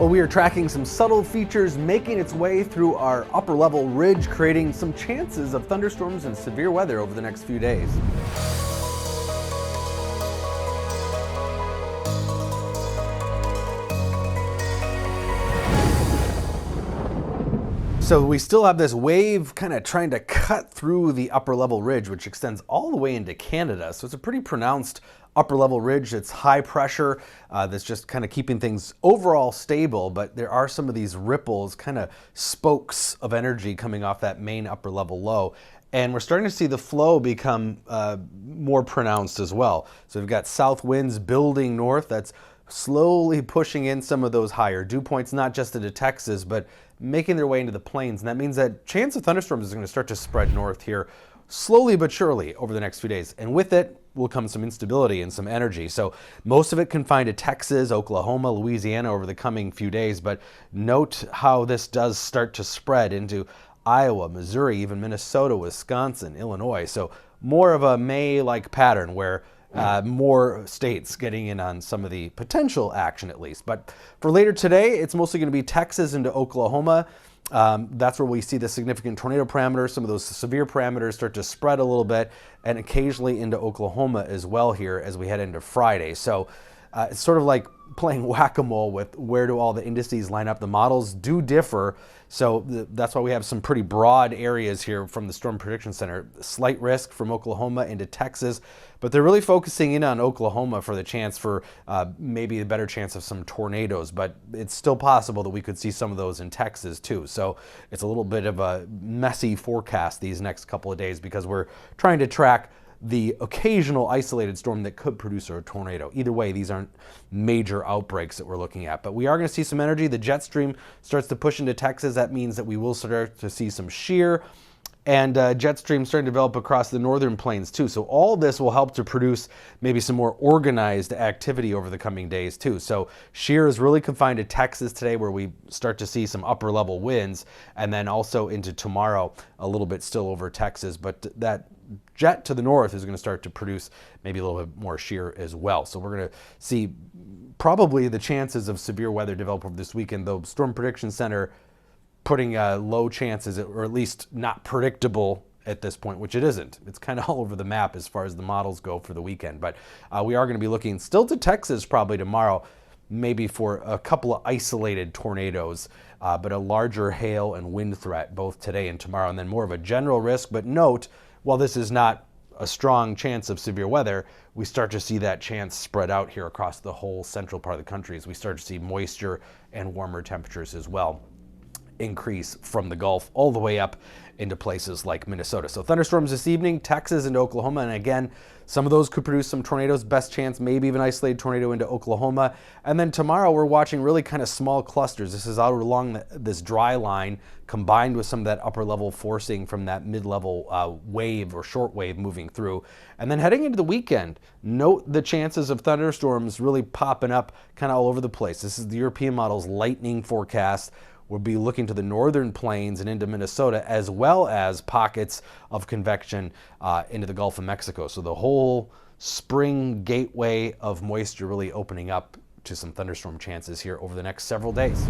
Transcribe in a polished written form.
Well, we are tracking some subtle features making its way through our upper level ridge, creating some chances of thunderstorms and severe weather over the next few days. So we still have this wave kind of trying to cut through the upper level ridge, which extends all the way into Canada. So it's a pretty pronounced upper level ridge. It's high pressure that's just kind of keeping things overall stable, but there are some of these ripples, kind of spokes of energy coming off that main upper level low. And we're starting to see the flow become more pronounced as well. So we've got south winds building north. That's slowly pushing in some of those higher dew points, not just into Texas, but making their way into the plains. And that means that chance of thunderstorms is going to start to spread north here slowly but surely over the next few days. And with it will come some instability and some energy. So most of it confined to Texas, Oklahoma, Louisiana over the coming few days. But note how this does start to spread into Iowa, Missouri, even Minnesota, Wisconsin, Illinois. So more of a May-like pattern where more states getting in on some of the potential action at least. But for later today, it's mostly going to be Texas into Oklahoma. That's where we see the significant tornado parameters. Some of those severe parameters start to spread a little bit, and occasionally into Oklahoma as well here as we head into Friday. So it's sort of like playing whack-a-mole with where do all the indices line up. The models do differ, so that's why we have some pretty broad areas here from the Storm Prediction Center. Slight risk from Oklahoma into Texas, but they're really focusing in on Oklahoma for the chance for maybe a better chance of some tornadoes, but it's still possible that we could see some of those in Texas too. So it's a little bit of a messy forecast these next couple of days because we're trying to track the occasional isolated storm that could produce a tornado. Either way, these aren't major outbreaks that we're looking at, but we are going to see some energy. The jet stream starts to push into Texas. That means that we will start to see some shear, and jet stream starting to develop across the northern plains too. So all this will help to produce maybe some more organized activity over the coming days too. So shear is really confined to Texas today, where we start to see some upper level winds, and then also into tomorrow a little bit still over Texas, but that jet to the north is going to start to produce maybe a little bit more shear as well. So we're going to see probably the chances of severe weather develop over this weekend, though Storm Prediction Center putting low chances, or at least not predictable at this point, which it isn't. It's kind of all over the map as far as the models go for the weekend. But we are going to be looking still to Texas probably tomorrow, maybe for a couple of isolated tornadoes, but a larger hail and wind threat both today and tomorrow, and then more of a general risk. But note, while this is not a strong chance of severe weather, we start to see that chance spread out here across the whole central part of the country as we start to see moisture and warmer temperatures as well increase from the Gulf all the way up into places like Minnesota. So thunderstorms this evening, Texas into Oklahoma, and again, some of those could produce some tornadoes. Best chance, maybe even isolated tornado into Oklahoma. And then tomorrow we're watching really kind of small clusters. This is out along this dry line combined with some of that upper level forcing from that mid-level wave or short wave moving through. And then heading into the weekend, note the chances of thunderstorms really popping up kind of all over the place. This is the European model's lightning forecast. We'll be looking to the northern plains and into Minnesota, as well as pockets of convection into the Gulf of Mexico. So the whole spring gateway of moisture really opening up to some thunderstorm chances here over the next several days.